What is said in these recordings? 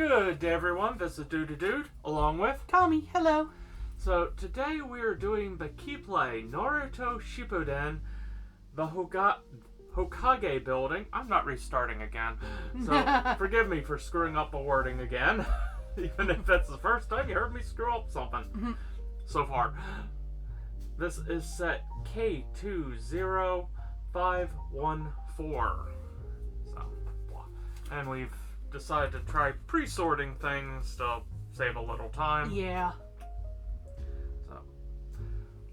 Good day, everyone. This is Dude, along with Tommy. Hello. So today we are doing the KeepPlay Naruto Shippuden, the Hokage building. I'm not restarting again, so forgive me for screwing up the wording again, even if that's the first time you heard me screw up something so far. This is set K20514. So, and we've decided to try pre-sorting things to save a little time. Yeah. So.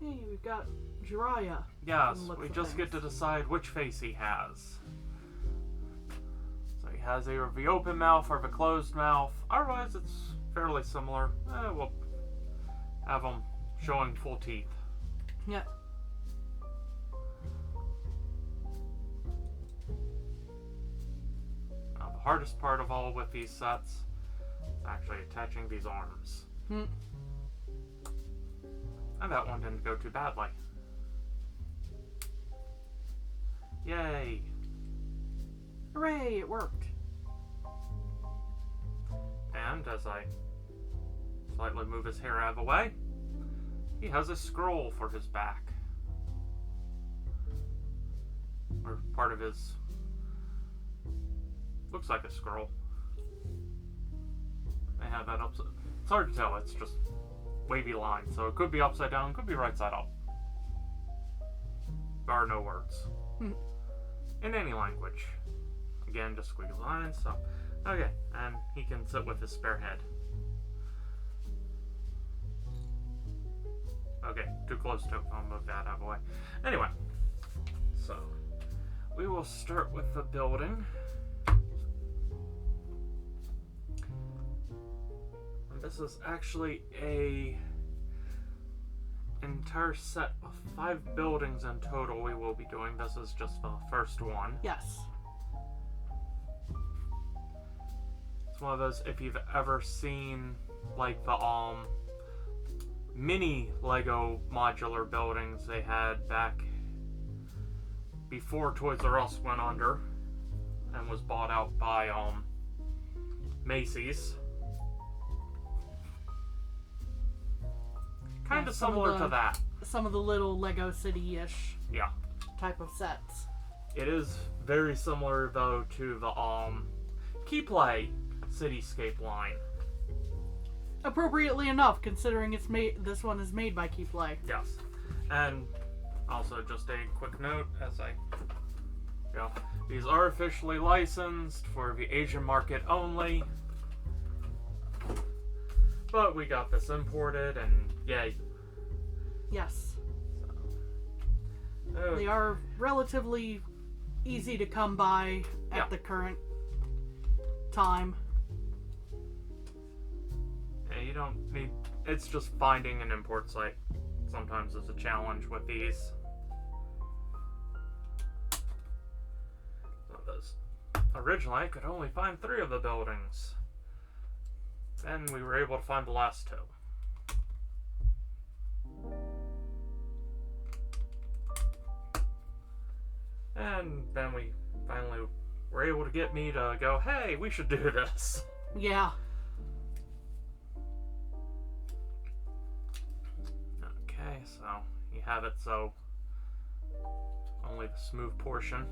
Hey, we've got Jiraiya. Yes, we just get to decide which face he has. So he has either the open mouth or the closed mouth. Otherwise, it's fairly similar. We'll have him showing full teeth. Yeah. Now, the hardest part of all with these sets is actually attaching these arms. And that one didn't go too badly. Yay! Hooray, it worked. And as I slightly move his hair out of the way, he has a scroll for his back. Or part of his... looks like a scroll. They have that upside... It's hard to tell, it's just wavy lines. So it could be upside down, could be right side up. There are no words. In any language. Again, just squiggly lines, so... Okay, and he can sit with his spare head. Okay, too close to it. I'll move that out of the way. Anyway, so we will start with the building. And this is actually a entire set of 5 buildings in total we will be doing. This is just the first one. Yes. It's one of those, if you've ever seen like the mini Lego modular buildings they had back before Toys R Us went under and was bought out by Macy's. Kind of similar to that. Some of the little Lego City-ish type of sets. It is very similar though to the KeepPlay Cityscape line. Appropriately enough, considering it's made. This one is made by KeepPlay. Yes, and also just a quick note as I go. These are officially licensed for the Asian market only, but we got this imported, and yay. Yes. So, they are relatively easy to come by at the current time. You don't need... It's just finding an import site sometimes is a challenge with these. Originally, I could only find 3 of the buildings. Then we were able to find the last 2. And then we finally were able to get me to go, hey, we should do this. Yeah. Okay, so you have it so only the smooth portion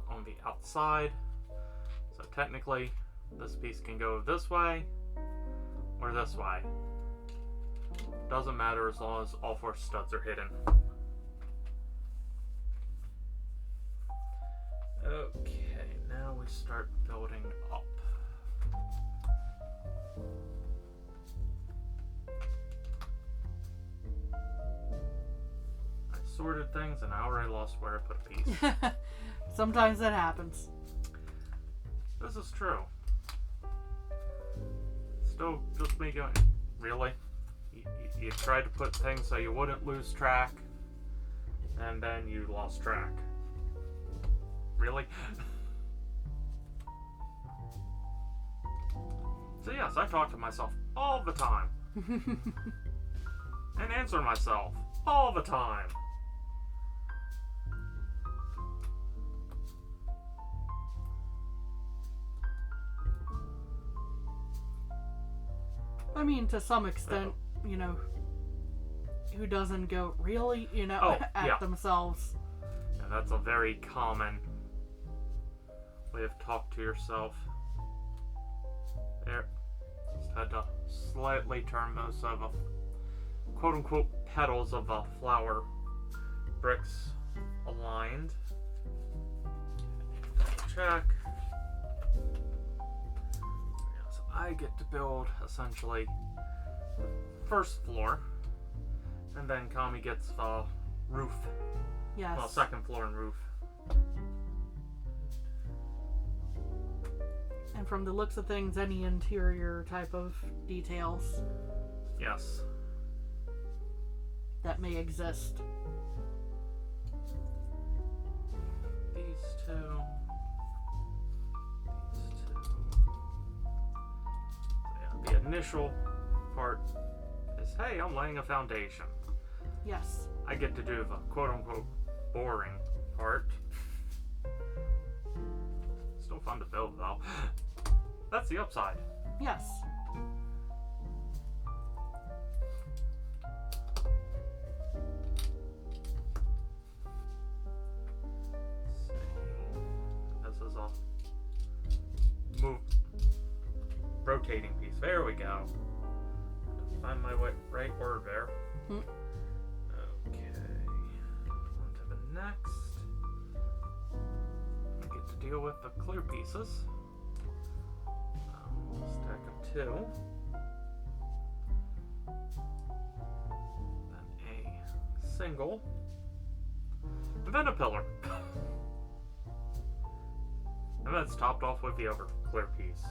on the outside. So technically this piece can go this way or this way. Doesn't matter as long as all 4 studs are hidden. Okay, now we start building up. Sorted things and I already lost where I put a piece. Sometimes that happens. This is true. Still just me going, really? You tried to put things so you wouldn't lose track, and then you lost track. Really? So yes, I talk to myself all the time. And answer myself all the time. mean, to some extent, you know, who doesn't go, really, you know, at yeah. themselves. Yeah, that's a very common way of talk to yourself. There. Just had to slightly turn those of a quote-unquote petals of a flower bricks aligned. Check. Yes, I get to build essentially the first floor, and then Kami gets the roof. Yes. Well, second floor and roof. And from the looks of things, any interior type of details Yes. that may exist. These two. Yeah, the initial part is, hey, I'm laying a foundation. Yes. I get to do the quote-unquote boring part. Still fun to build, though. That's the upside. Yes. Let's see. This is a rotating piece. There we go. Find my right word there. Okay. On to the next. I get to deal with the clear pieces. Stack of 2. Then a single. And then a pillar. And that's topped off with the other clear piece.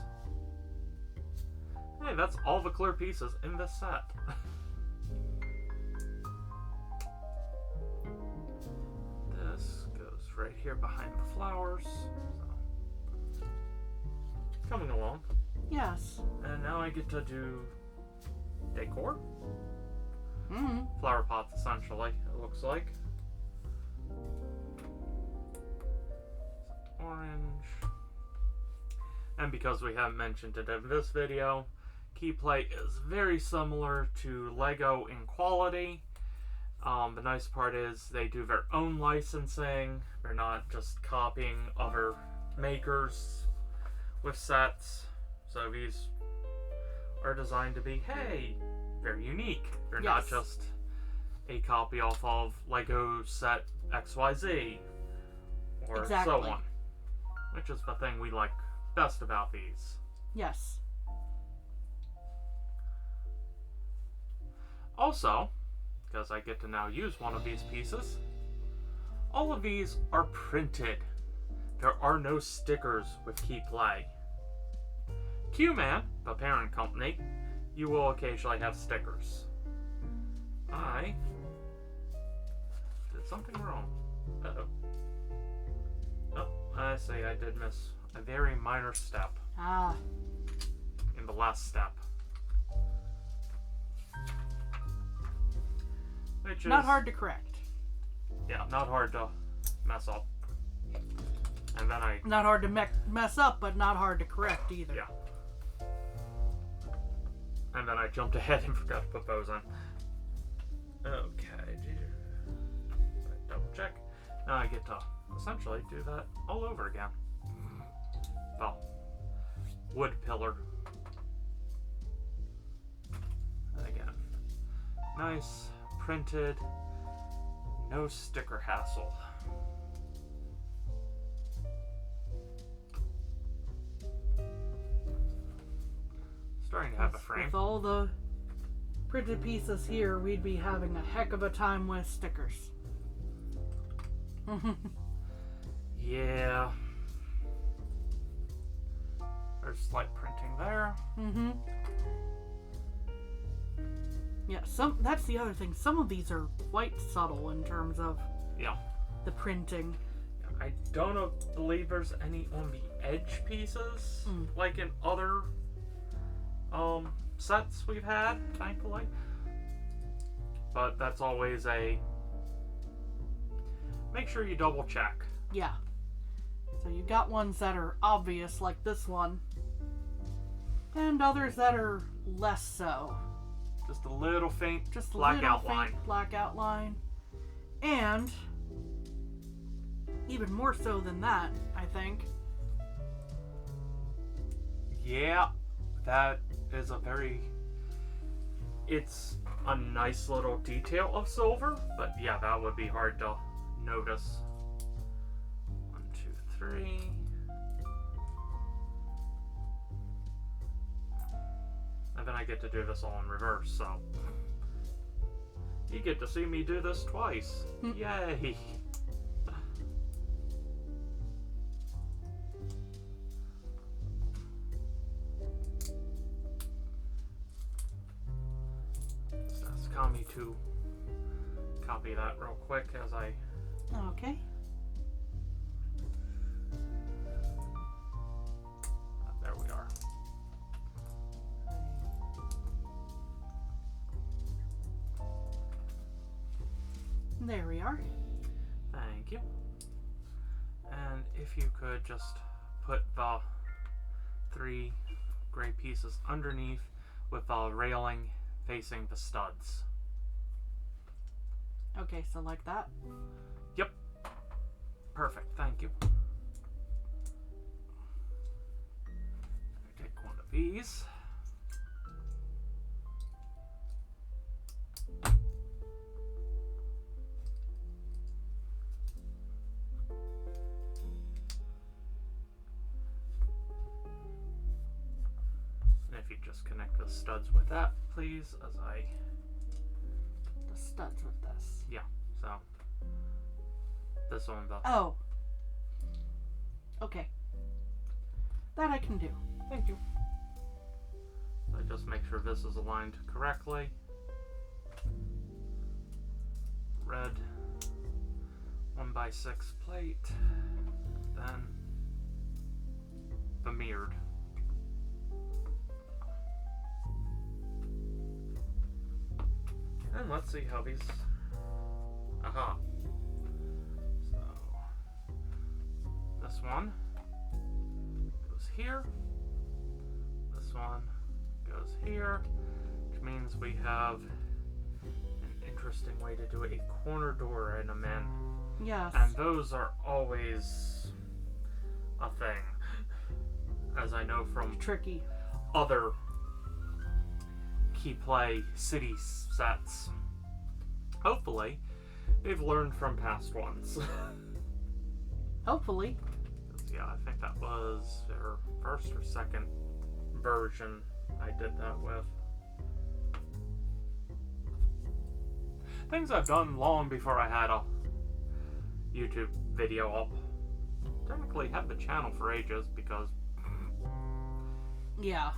Hey, that's all the clear pieces in this set. This goes right here behind the flowers. So, coming along. Yes. And now I get to do decor. Mm-hmm. Flower pots, essentially, it looks like. Orange. And because we haven't mentioned it in this video, KeepPlay is very similar to Lego in quality. The nice part is they do their own licensing. They're not just copying other makers with sets. So these are designed to be, hey, they're unique. They're not just a copy off of Lego set XYZ or so on. Which is the thing we like best about these. Yes. Also, because I get to now use one of these pieces, all of these are printed. There are no stickers with KeepPlay. Q-Man, the parent company, you will occasionally have stickers. I did something wrong. Uh-oh. Oh, I see, I did miss a very minor step. In the last step. Which not is, hard to correct. Yeah, not hard to mess up. And then I... Not hard to mess up, but not hard to correct either. Yeah. And then I jumped ahead and forgot to put those on. Okay. Double check. Now I get to essentially do that all over again. Well, wood pillar. And again, nice, printed, no sticker hassle. Starting to have a frame. With all the printed pieces here, we'd be having a heck of a time with stickers. Yeah. There's slight printing there. Mm-hmm. Yeah, that's the other thing. Some of these are quite subtle in terms of the printing. I don't believe there's any on the edge pieces, like in other sets we've had, thankfully. But that's always a... Make sure you double check. Yeah. So you got ones that are obvious, like this one. And others that are less so. Just a little faint Just a black little outline. faint black outline. And even more so than that, I think. Yeah, that is it's a nice little detail of silver, but yeah, that would be hard to notice. 1, 2, 3. And then I get to do this all in reverse, so you get to see me do this twice. Yay! Let's call me to copy that real quick as I... Okay. There we are. There we are. Thank you. And if you could just put the 3 gray pieces underneath with the railing facing the studs. Okay, so like that. Yep. Perfect, thank you. Take one of these. If you just connect the studs with that, please, as I... The studs with this. Yeah, so... This on the... Oh. Okay. That I can do. Thank you. So just make sure this is aligned correctly. Red 1x6 plate. Then... the mirrored. And let's see how these... Aha. So... This one goes here. This one goes here. Which means we have an interesting way to do a corner door in a man. Yes. And those are always a thing. As I know from Tricky. other KeepPlay city sets. Hopefully, they've learned from past ones. Hopefully. Yeah, I think that was their first or second version I did that with. Things I've done long before I had a YouTube video up. Technically had the channel for ages because Yeah.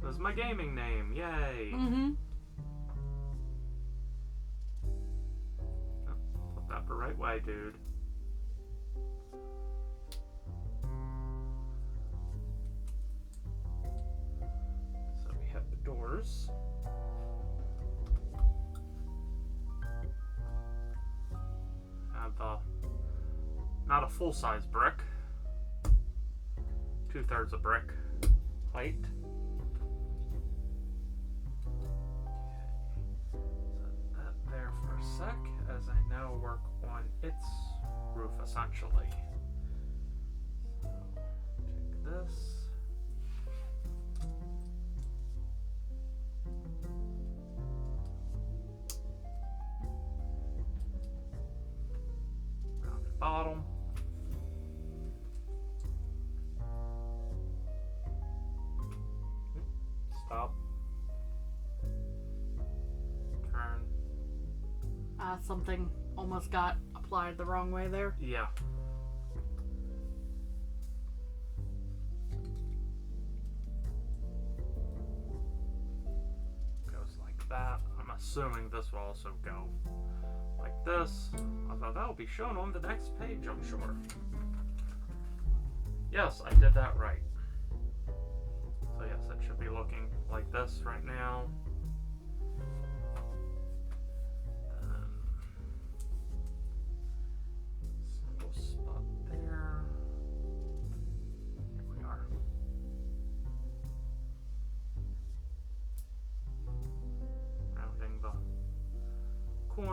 this is my gaming name. Yay! Mm-hmm. Put that the right way, dude. So we have the doors. Have the not a full-size brick. 2/3 a brick height. Set that there for a sec as I now work on its roof essentially. So take this. Rounded bottom. Stop. Turn. Something almost got applied the wrong way there. Yeah. Goes like that. I'm assuming this will also go like this. Although that will be shown on the next page, I'm sure. Yes, I did that right. So yes, it should be looking like this right now. Single spot there. Here we are.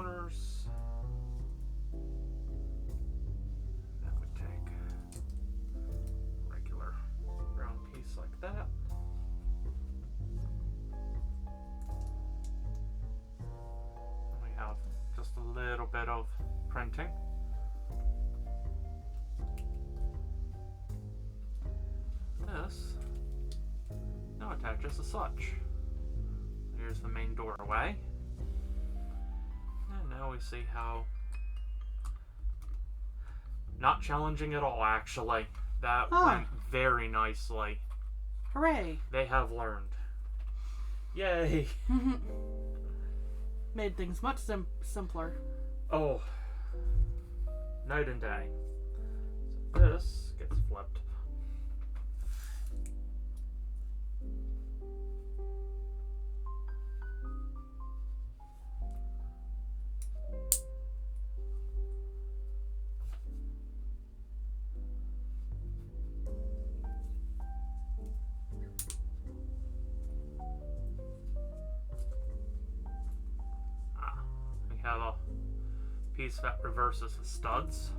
corners. That would take a regular round piece like that. We have just a little bit of printing. This now attaches as such. Here's the main doorway. And now we see how... Not challenging at all, actually. That went very nicely. Hooray! They have learned. Yay! Made things much simpler. Oh. Night and day. So this gets flipped. Have a piece that reverses the studs.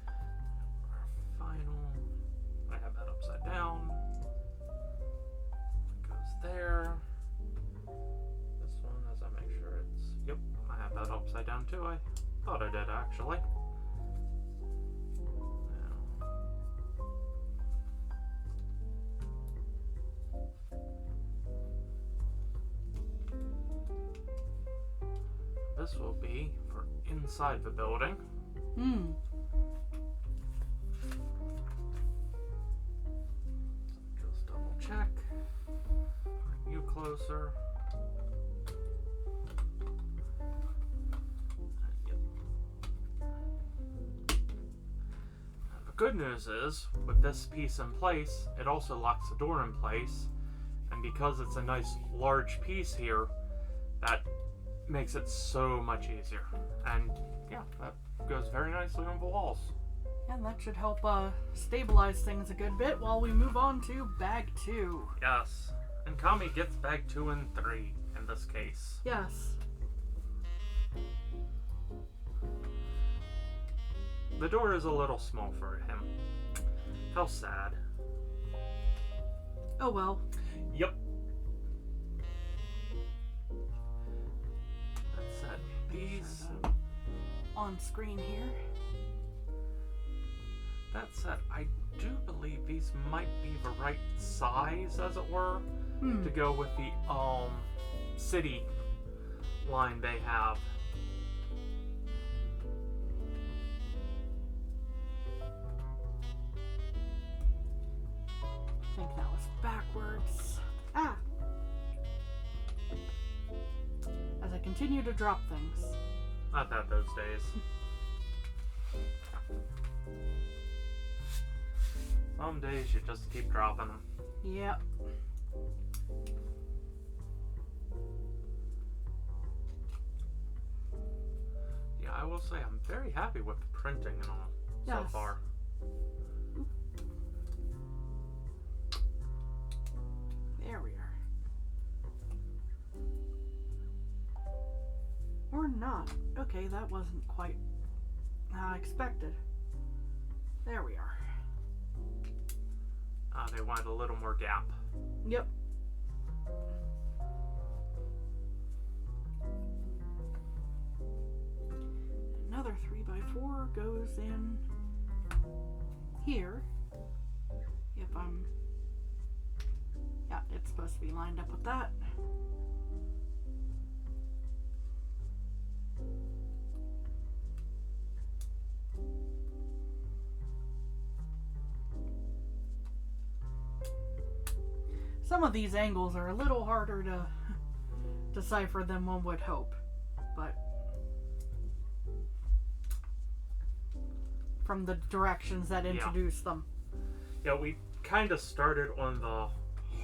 Our final, I have that upside down. It goes there. This one, as I make sure it's, yep, I have that upside down too. I thought I did, actually. This will be for inside the building. Just double check. Bring you closer. Good news is, with this piece in place, it also locks the door in place, and because it's a nice large piece here, that makes it so much easier. And yeah, that goes very nicely on the walls. And that should help stabilize things a good bit while we move on to bag 2. Yes, and Kami gets bag 2 and 3 in this case. Yes. The door is a little small for him. How sad. Oh well. Yep. That said, these... on screen here. That said, I do believe these might be the right size, as it were, to go with the city line they have. I think that was backwards. As I continue to drop things. I've had those days. Some days you just keep dropping them. Yep. Yeah, I will say I'm very happy with the printing and all so far. There we are. Or not. Okay, that wasn't quite how I expected. There we are. They wanted a little more gap. Yep. Another 3x4 goes in here. If I'm... Yeah, it's supposed to be lined up with that. Some of these angles are a little harder to decipher than one would hope, but from the directions that introduce them. Yeah, we kind of started on the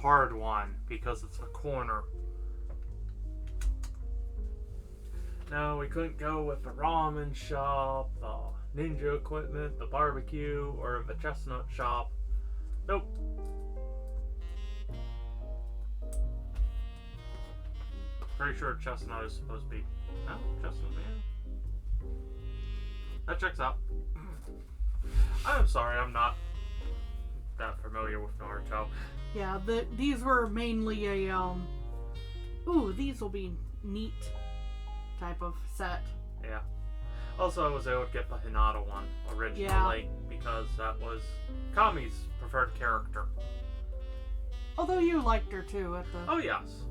hard one because it's a corner. No, we couldn't go with the ramen shop, the ninja equipment, the barbecue, or the chestnut shop. Nope. Pretty sure chestnut is supposed to be... No, chestnut, man. That checks out. I'm sorry, I'm not that familiar with Naruto. Yeah, these were mainly a, ooh, these will be neat type of set. Yeah. Also, I was able to get the Hinata one originally because that was Kami's preferred character. Although you liked her too at the... Oh, yes.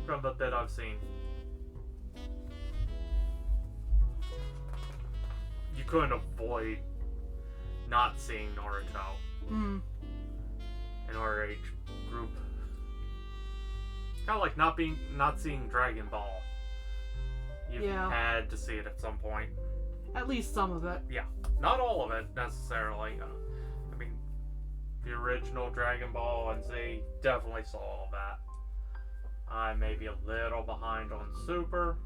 From the bit I've seen. You couldn't avoid not seeing Naruto in our age group. Kind of like not seeing Dragon Ball. You had to see it at some point. At least some of it. Yeah, not all of it necessarily. I mean, the original Dragon Ball and Z, definitely saw all that. I may be a little behind on Super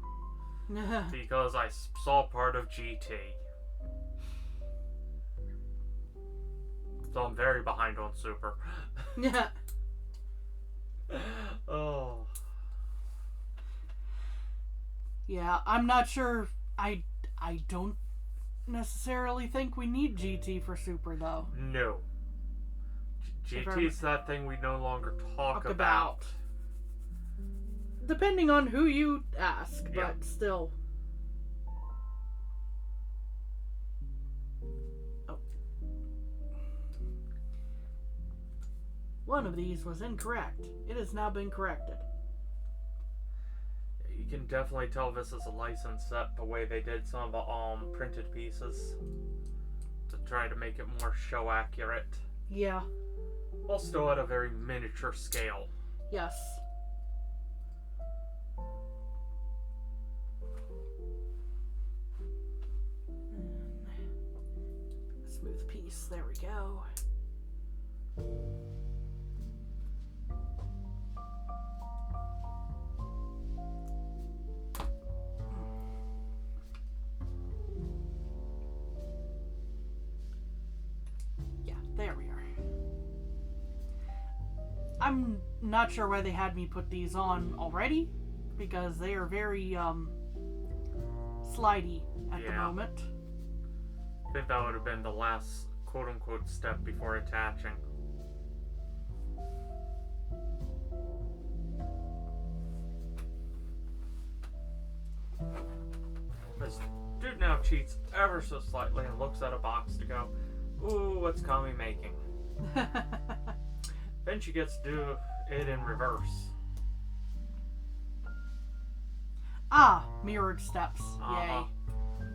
because I saw part of GT. So I'm very behind on Super. Yeah. Oh. Yeah, I'm not sure. I don't necessarily think we need GT for Super, though. No. GT's that thing we no longer talk about. Depending on who you ask, but still. Oh. One of these was incorrect. It has now been corrected. You can definitely tell this is a licensed set the way they did some of the printed pieces to try to make it more show accurate. Yeah. While still at a very miniature scale. Yes. Smooth piece. There we go. Yeah, there we are. I'm not sure why they had me put these on already, because they are very slidey at the moment. I think that would have been the last quote-unquote step before attaching. This dude now cheats ever so slightly and looks at a box to go, ooh, what's Kami making? Then she gets to do it in reverse. Ah, mirrored steps. Yay.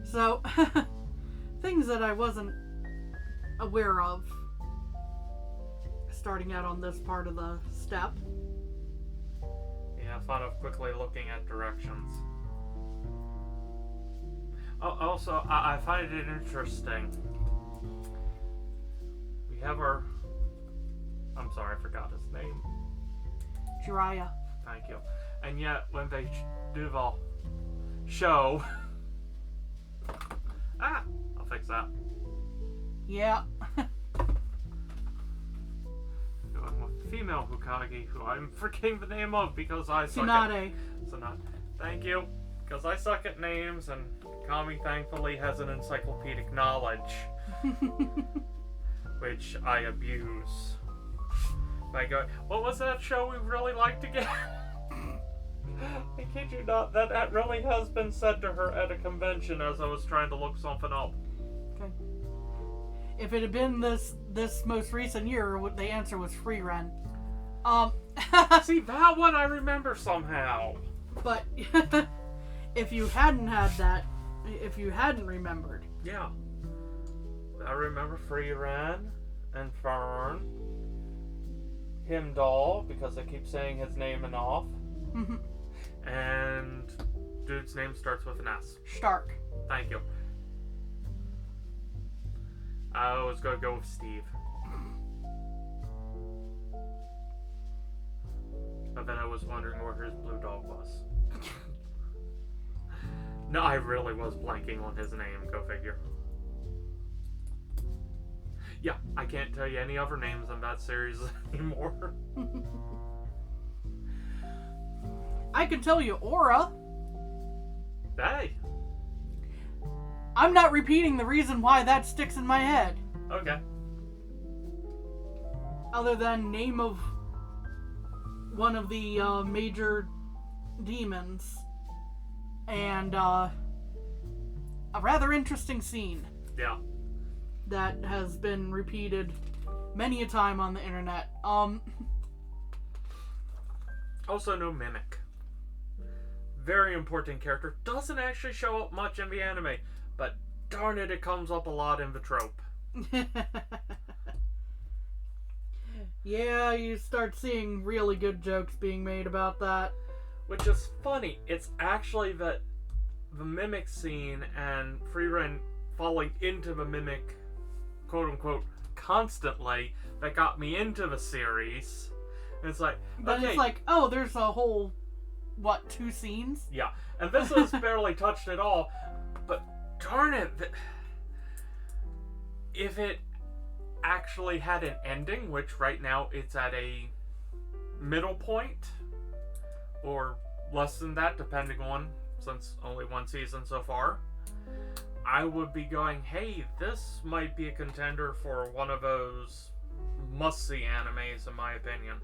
So, things that I wasn't aware of starting out on this part of the step. Yeah, fun of quickly looking at directions. Oh, also, I find it interesting. We have our... I'm sorry, I forgot his name. Jiraiya. Thank you. And yet, when they do the show... I'll fix that. Yeah. Going with the female Hokage, who I'm forgetting the name of because I suck Tsunade. Tsunade. Thank you. Because I suck at names, and Kami thankfully has an encyclopedic knowledge. Which I abuse. By going, what was that show we really liked again? I kid you not, that really has been said to her at a convention as I was trying to look something up. Okay. If it had been this most recent year, the answer was Free Ren. See, that one I remember somehow. But if you hadn't had that, if you hadn't remembered. Yeah. I remember Free Ren and Fern. Himdall, because I keep saying his name enough. And dude's name starts with an S. Stark. Thank you. I was gonna go with Steve. But then I was wondering where his blue dog was. No, I really was blanking on his name. Go figure. Yeah, I can't tell you any other names in that series anymore. I can tell you Aura. Hey. I'm not repeating the reason why that sticks in my head. Okay. Other than name of one of the major demons. And a rather interesting scene. Yeah. That has been repeated many a time on the internet. Also, no Mimic. Very important character. Doesn't actually show up much in the anime, but darn it, it comes up a lot in the trope. Yeah, you start seeing really good jokes being made about that. Which is funny. It's actually the Mimic scene and Frieren falling into the Mimic, quote-unquote, constantly that got me into the series. And it's like, But okay. it's like, oh, there's a whole, 2 scenes? Yeah, and this was barely touched at all, but darn it, if it actually had an ending, which right now it's at a middle point, or less than that, depending on, since only one season so far, I would be going, hey, this might be a contender for one of those must-see animes, in my opinion.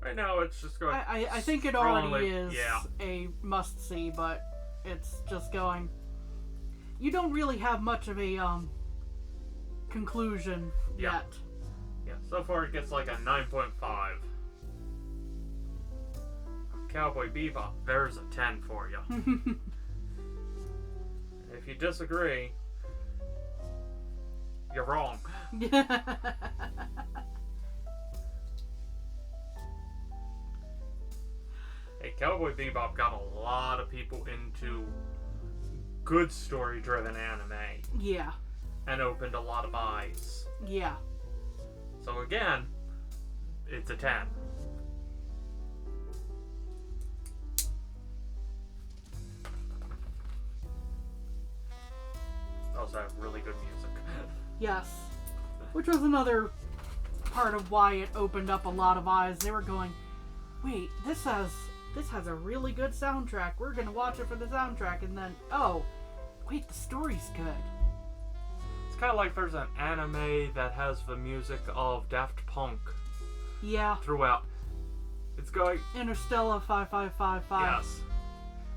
Right now, it's just going. I think it strongly, already is yeah. a must-see, but it's just going. You don't really have much of a conclusion yet. Yeah, so far it gets like a 9.5. Cowboy Bebop, there's a 10 for you. If you disagree, you're wrong. Hey, Cowboy Bebop got a lot of people into good story-driven anime. Yeah. And opened a lot of eyes. Yeah. So again, it's a 10. Also have really good music. Yes. Which was another part of why it opened up a lot of eyes. They were going, wait, this has a really good soundtrack. We're gonna watch it for the soundtrack, and then, oh, wait, the story's good. It's kind of like there's an anime that has the music of Daft Punk. Yeah. Throughout. It's going... Interstellar 5555. Yes.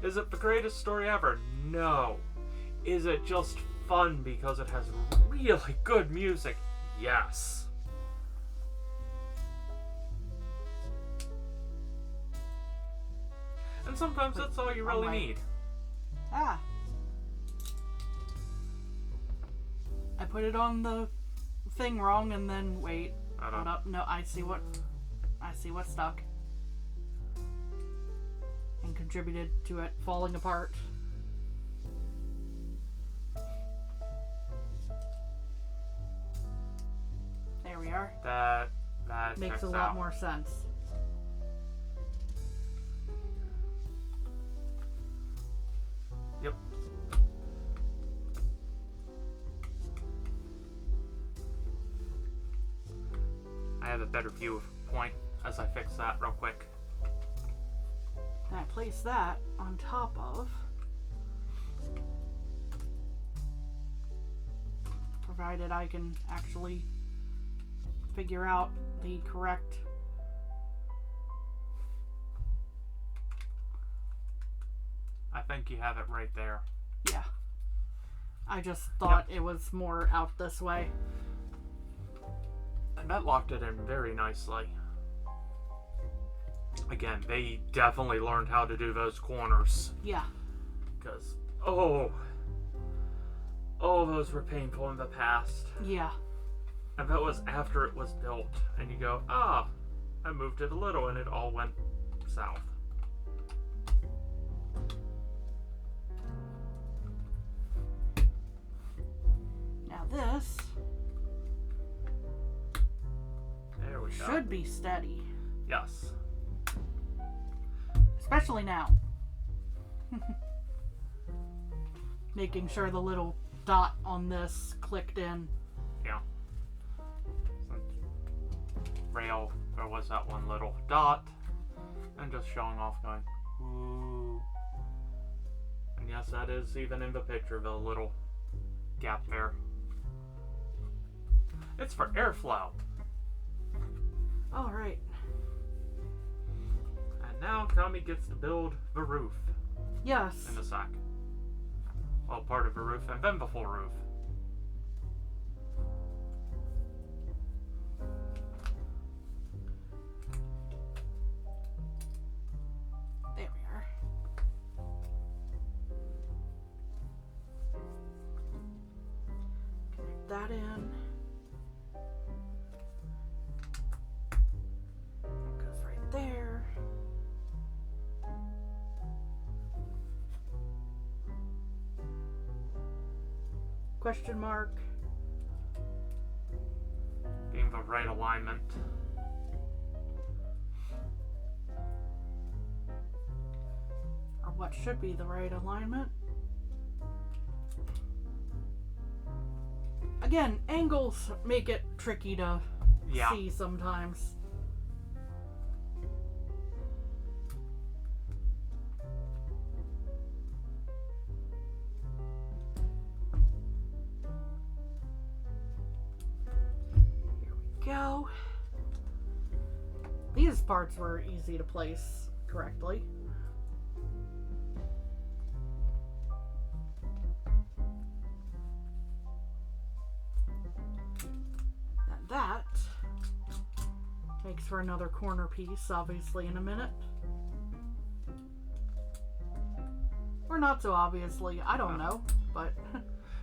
Is it the greatest story ever? No. Is it just fun because it has really good music? Yes. And sometimes that's all you really need. Ah. I put it on the thing wrong, and then wait. Hold up. No, I see what stuck. And contributed to it falling apart. There we are. That makes checks a lot out. more sense. Yep. I have a better view of point as I fix that real quick. And I place that on top of, provided I can actually figure out the correct I think you have it right there. Yeah. I just thought it was more out this way. And that locked it in very nicely. Again, they definitely learned how to do those corners. Yeah. Because, those were painful in the past. Yeah. And that was after it was built. And you go, I moved it a little and it all went south. Now this There we go. should be steady. Yes. Especially now. making sure the little dot on this clicked in. Yeah. Rail, there was that one little dot, and just showing off, going, ooh. And yes, that is even in the picture, the little gap there. It's for airflow. Alright. And now Kami gets to build the roof. Yes. In the sack. Well, part of the roof and then the full roof. There we are. Connect that in. Goes right there. Question mark. Being the right alignment. Or what should be the right alignment. Again, angles make it tricky to see sometimes. Go. These parts were easy to place correctly. And that makes for another corner piece, obviously, in a minute. Or not so obviously, I don't know, but...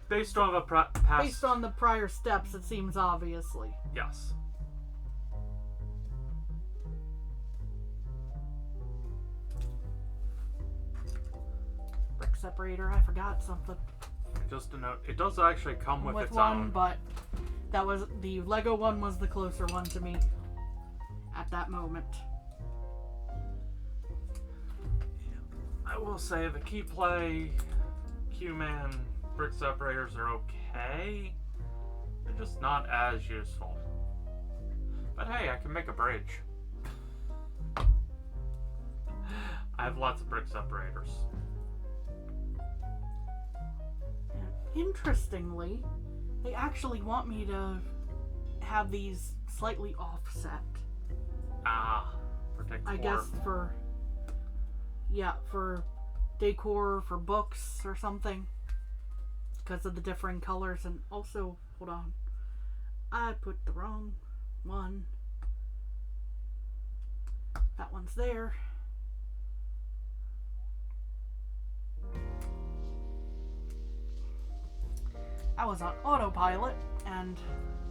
Based on the past... Based on the prior steps, it seems obviously. Yes. Brick separator, I forgot something. Just a note, it does actually come with its one, own. But that was the Lego one was the closer one to me at that moment. I will say the KeepPlay, Q-Man brick separators are okay. They're just not as useful. But hey, I can make a bridge. I have lots of brick separators. And interestingly, they actually want me to have these slightly offset. Ah, protect I war. guess for decor, for books or something. Because of the differing colors, and also, hold on, I put the wrong one. That one's there. I was on autopilot, and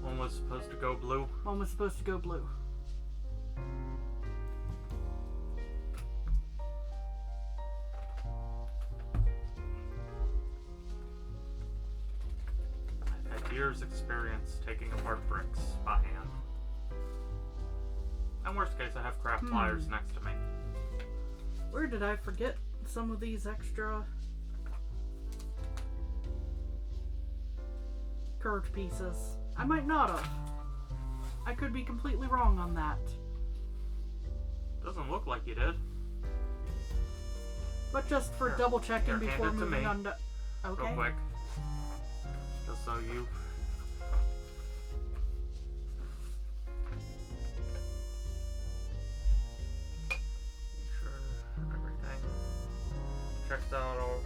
one was supposed to go blue. One was supposed to go blue. Years experience taking apart bricks by hand. And worst case, I have craft pliers next to me. Where did I forget some of these extra curved pieces? I might not have. I could be completely wrong on that. Doesn't look like you did. But just for double checking Here, before hand it to moving me. on to... Okay. Real quick. Just so you... Make sure everything checks out all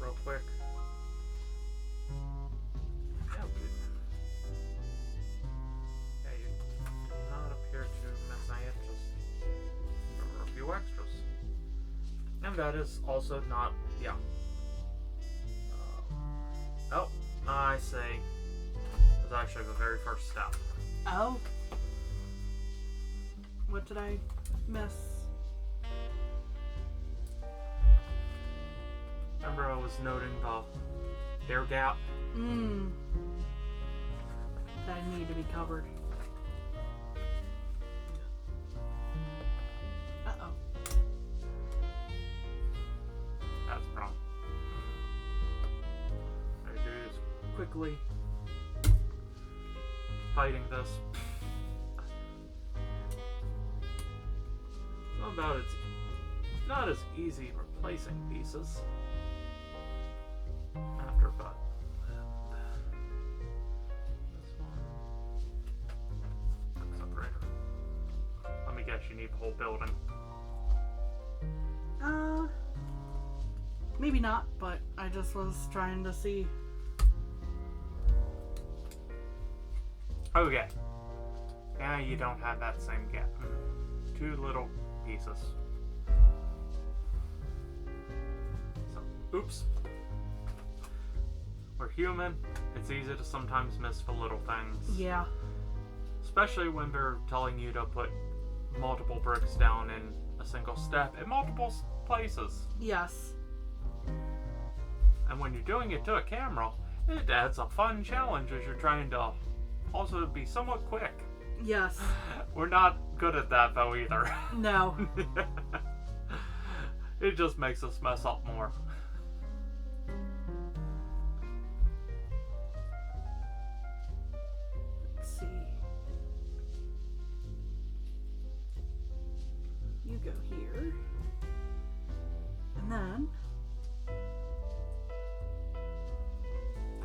real quick. Yeah, you do not appear to miss any extras. There were a few extras. And that is also not... Yeah. Oh, I see. It was actually the very first step. Oh. What did I miss? Remember I was noting the air gap? That need to be covered. Uh-oh. That's a problem. quickly fighting this. How about it's not as easy replacing pieces after, but this one separator. Let me guess, you need the whole building. Maybe not, but I just was trying to see. Okay. Now you don't have that same gap. 2 little pieces. So, oops. We're human. It's easy to sometimes miss the little things. Yeah. Especially when they're telling you to put multiple bricks down in a single step in multiple places. Yes. And when you're doing it to a camera, it adds a fun challenge as you're trying to also be somewhat quick. Yes. We're not good at that though either. No. It just makes us mess up more. Let's see. You go here. And then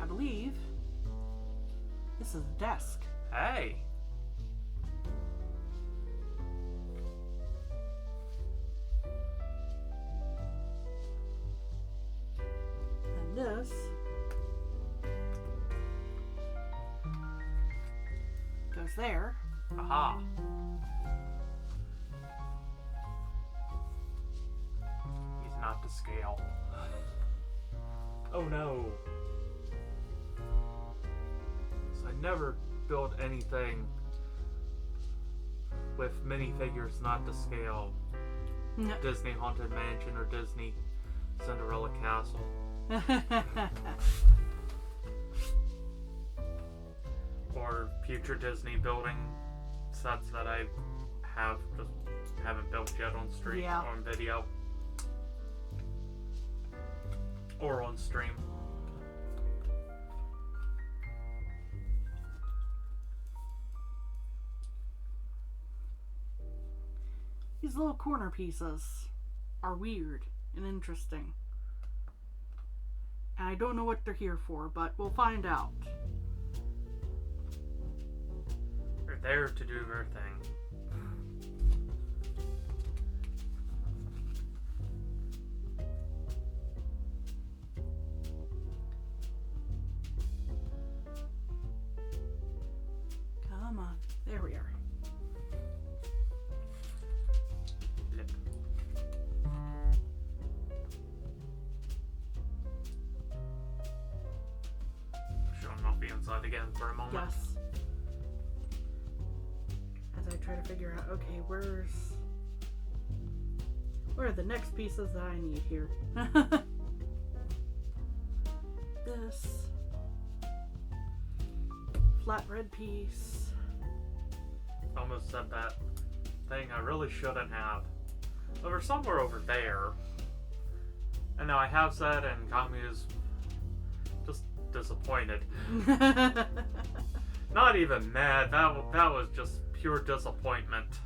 I believe this is a desk. Hey. And this goes there. Aha. He's not to scale. Oh no. So I never built anything with minifigures not to scale. No. Disney Haunted Mansion or Disney Cinderella Castle. Or future Disney building sets that I have just haven't built yet on stream Yeah. or on video. Or on stream. These little corner pieces are weird and interesting. And I don't know what they're here for, but we'll find out. They're there to do their thing. Come on. There we are. Lip. Showing off the inside again for a moment. Yes. As I try to figure out, okay, where are the next pieces that I need here? This flat red piece. Almost said that thing I really shouldn't have. They were somewhere over there. And now I have said, and Kami is just disappointed. Not even mad. That was just pure disappointment.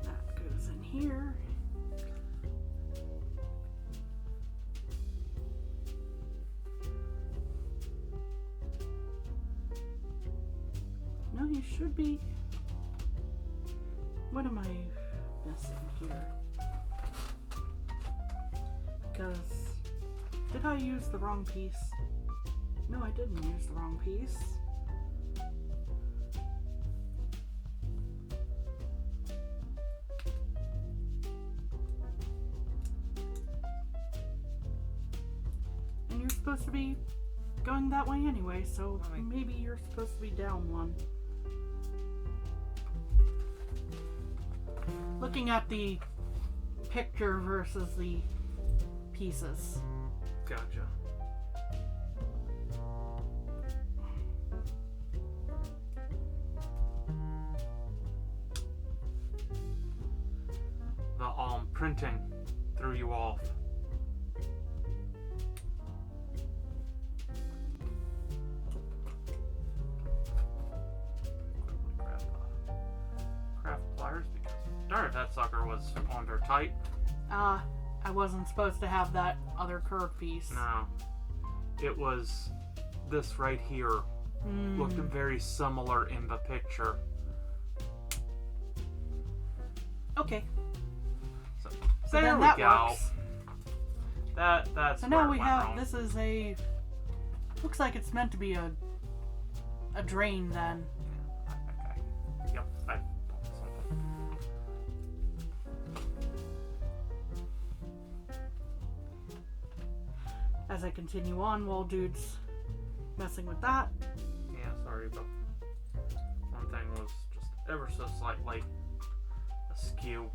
That goes in here. No, you should be. What am I missing here? Because did I use the wrong piece? No, I didn't use the wrong piece. And you're supposed to be going that way anyway, so maybe you're supposed to be down one. Looking at the picture versus the pieces. Gotcha. The printing threw you off. Craft pliers because darn, that sucker was under tight. I wasn't supposed to have that other curved piece. No. It was this right here. Looked very similar in the picture. Okay. So So there then we that go. works. That's So where now it we went have, wrong. this is a, looks like it's meant to be a drain then. Okay. Yep, I thought something. As I continue on while dude's messing with that. Yeah, sorry, but one thing was just ever so slightly askew.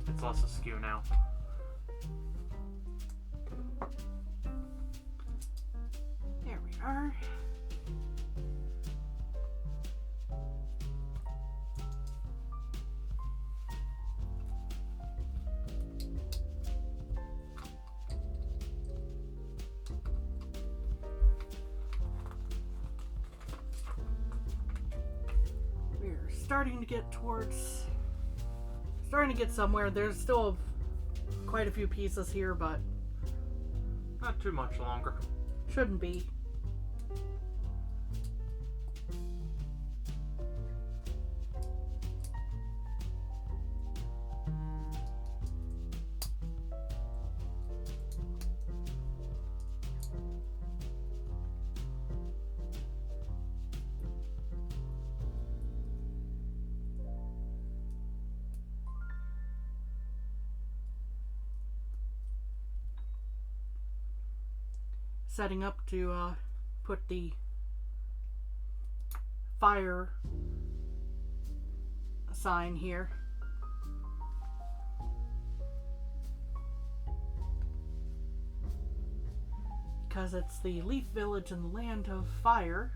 It's less askew now. There we are. We're starting to get towards, starting to get somewhere. There's still quite a few pieces here, but Not too much longer. shouldn't be. Setting up to put the fire sign here. Because it's the Leaf Village in the Land of Fire.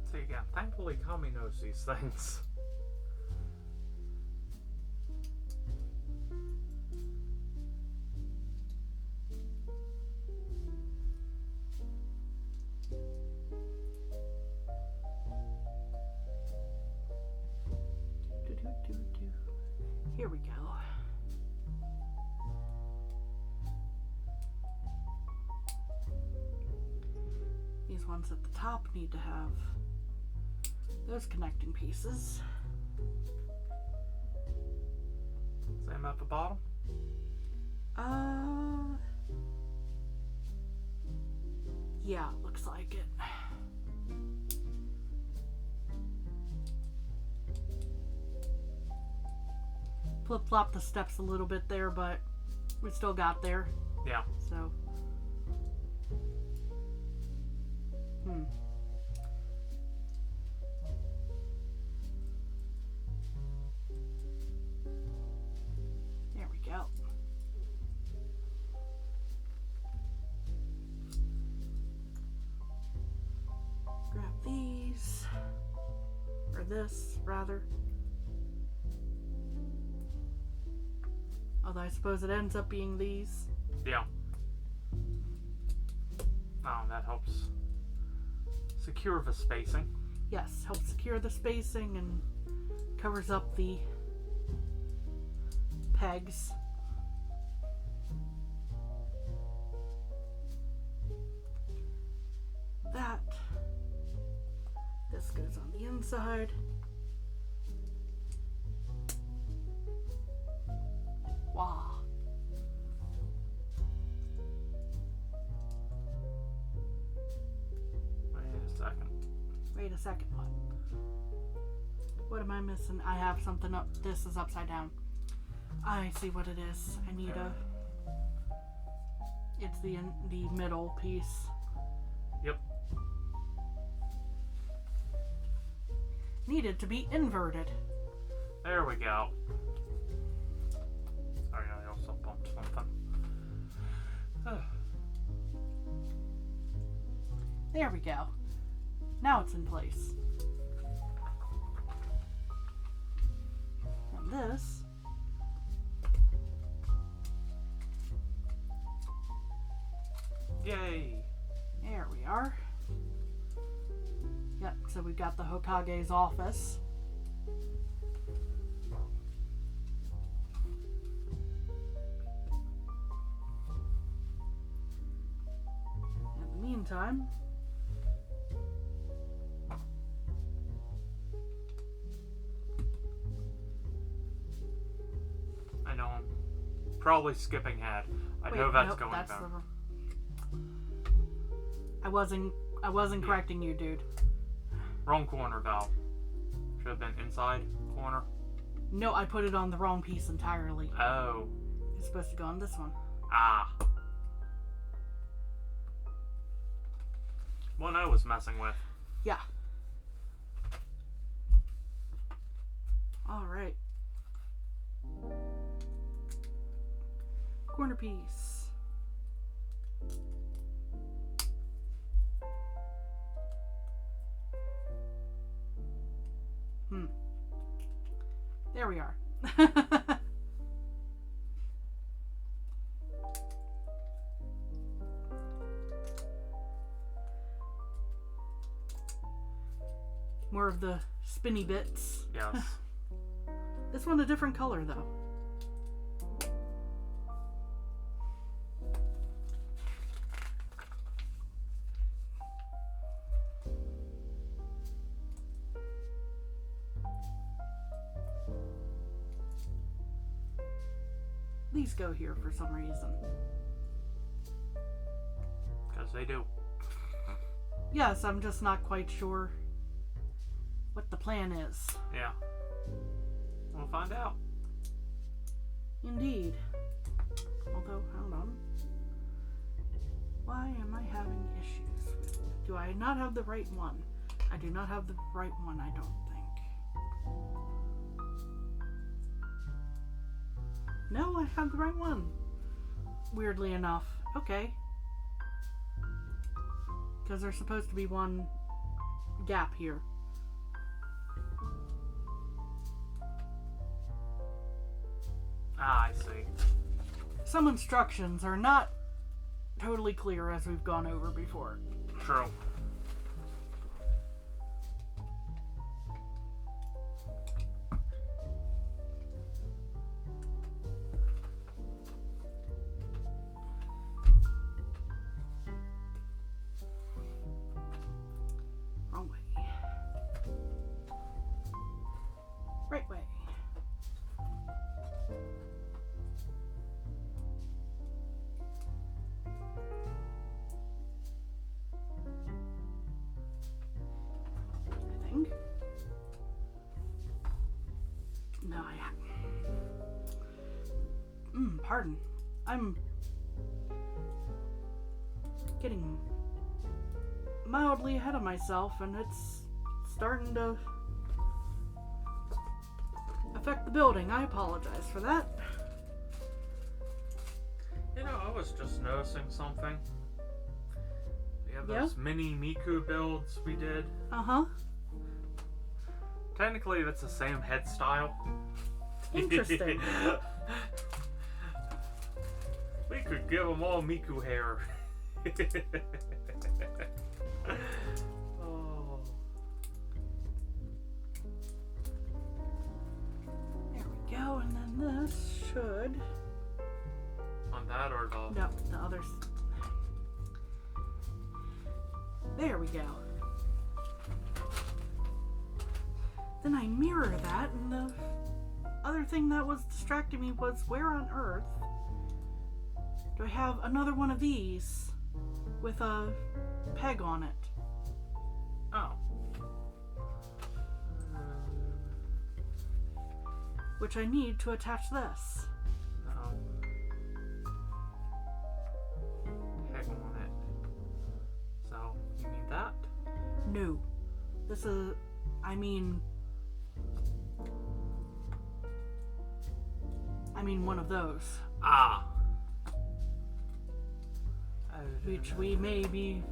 So again, thankfully Kami knows these things. Here we go. These ones at the top need to have those connecting pieces. Same at the bottom? Yeah, looks like it. Flip-flop the steps a little bit there, but we still got there. Yeah. So. There we go. Grab these. Or this, rather. Although I suppose it ends up being these. Yeah. Oh, that helps secure the spacing. Yes, helps secure the spacing and covers up the pegs. That. This goes on the inside. Wow. Wait a second. What am I missing? I have something up. This is upside down. I see what it is. I need a. It's the middle piece. Yep. Needed to be inverted. There we go. Sorry, I also bumped something. There we go. Now it's in place. And this... Yay! There we are. Yep, so we've got the Hokage's office. In the meantime... I know I'm probably skipping ahead. I know that's going down. I wasn't correcting you, dude. Wrong corner, Val. Should have been inside corner. No, I put it on the wrong piece entirely. Oh. It's supposed to go on this one. Ah. One I was messing with. Yeah. Alright. Corner piece. There we are. More of the spinny bits. Yes. This one a different color though. These go here for some reason. Because they do. Yes, I'm just not quite sure what the plan is. Yeah. We'll find out. Indeed. Although, hold on. Why am I having issues with... Do I not have the right one? I do not have the right one, I don't think. No, I have the right one. Weirdly enough. Okay. Because there's supposed to be one gap here. Ah, I see. Some instructions are not totally clear as we've gone over before. True. Wrong way. Right way. I think. No, pardon. I'm getting mildly ahead of myself, and it's starting to affect the building. I apologize for that. You know, I was just noticing something. We have those mini Miku builds we did. Uh-huh. Technically, that's the same head style. Interesting. We could give them all Miku hair. Oh. There we go, and then this should... On that or the... No, the others. There we go. Then I mirror that, and the other thing that was distracting me was, where on earth do I have another one of these with a peg on it? Oh. Which I need to attach this. No. Peg on it. So, you need that? No. This is... I mean one of those. Ah. Which we may be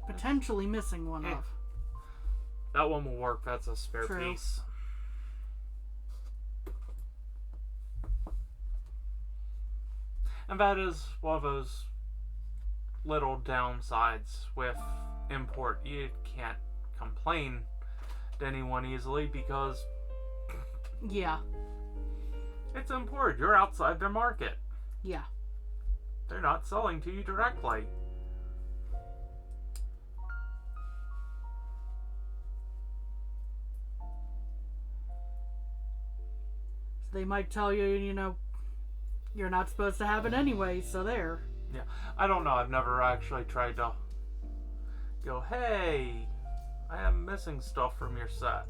potentially missing one of. That one will work. That's a spare True. piece. And that is one of those little downsides with import. You can't complain to anyone easily because Yeah. it's import. You're outside their market. Yeah. They're not selling to you directly. So they might tell you, you know, you're not supposed to have it anyway, so there. Yeah, I don't know. I've never actually tried to go, hey, I am missing stuff from your set.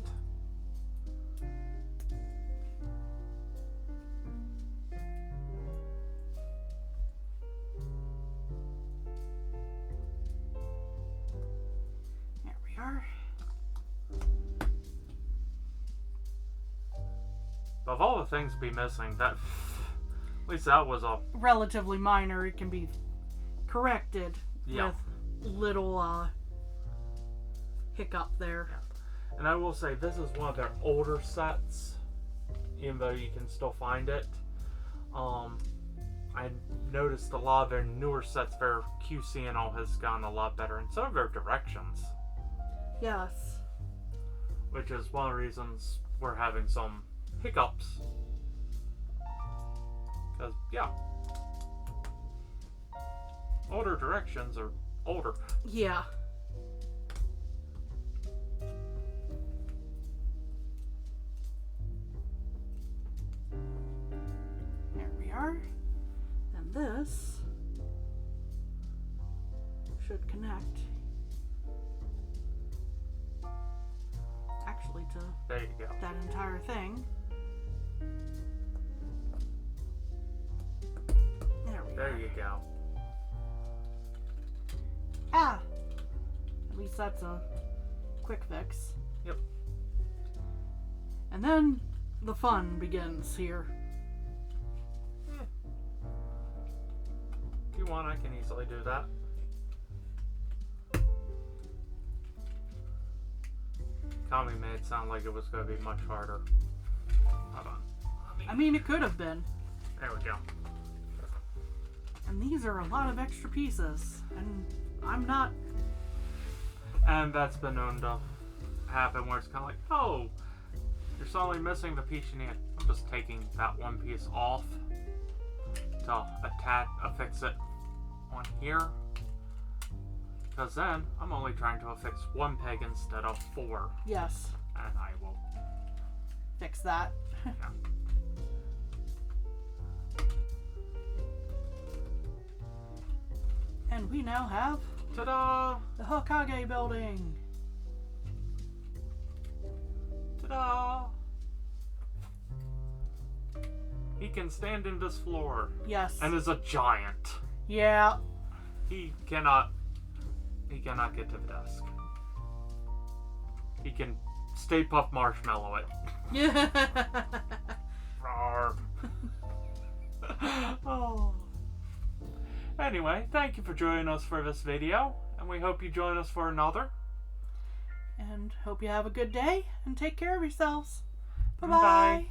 There we are. Of all the things to be missing, that, at least that was a Relatively minor. It can be corrected Yeah. with little hiccup there. And I will say, this is one of their older sets, even though you can still find it. I noticed a lot of their newer sets, their QC and all has gotten a lot better, and so have their directions, Yes. which is one of the reasons we're having some hiccups. Because, yeah, older directions are older. Yeah. There we are. And this should connect actually to There you go. that entire thing. There we There are. you go. Ah! At least that's a quick fix. Yep. And then the fun begins here. If you want, I can easily do that. Tommy made it sound like it was going to be much harder. Hold on. I mean, it could have been. There we go. And these are a lot of extra pieces. And I'm not... And that's been known to happen where it's kind of like, oh, you're suddenly missing the piece you need. I'm just taking that one piece off to affix it on here. Because then I'm only trying to affix one peg instead of 4. Yes. And I will. Fix that. Yeah. And we now have Ta-da! the Hokage building. Ta-da! He can stand in this floor. Yes. And is a giant. Yeah. He cannot get to the desk. He can Stay Puft Marshmallow it. Yeah. Rawr. Oh. Anyway, thank you for joining us for this video, and we hope you join us for another. And hope you have a good day and take care of yourselves. Bye-bye. Bye.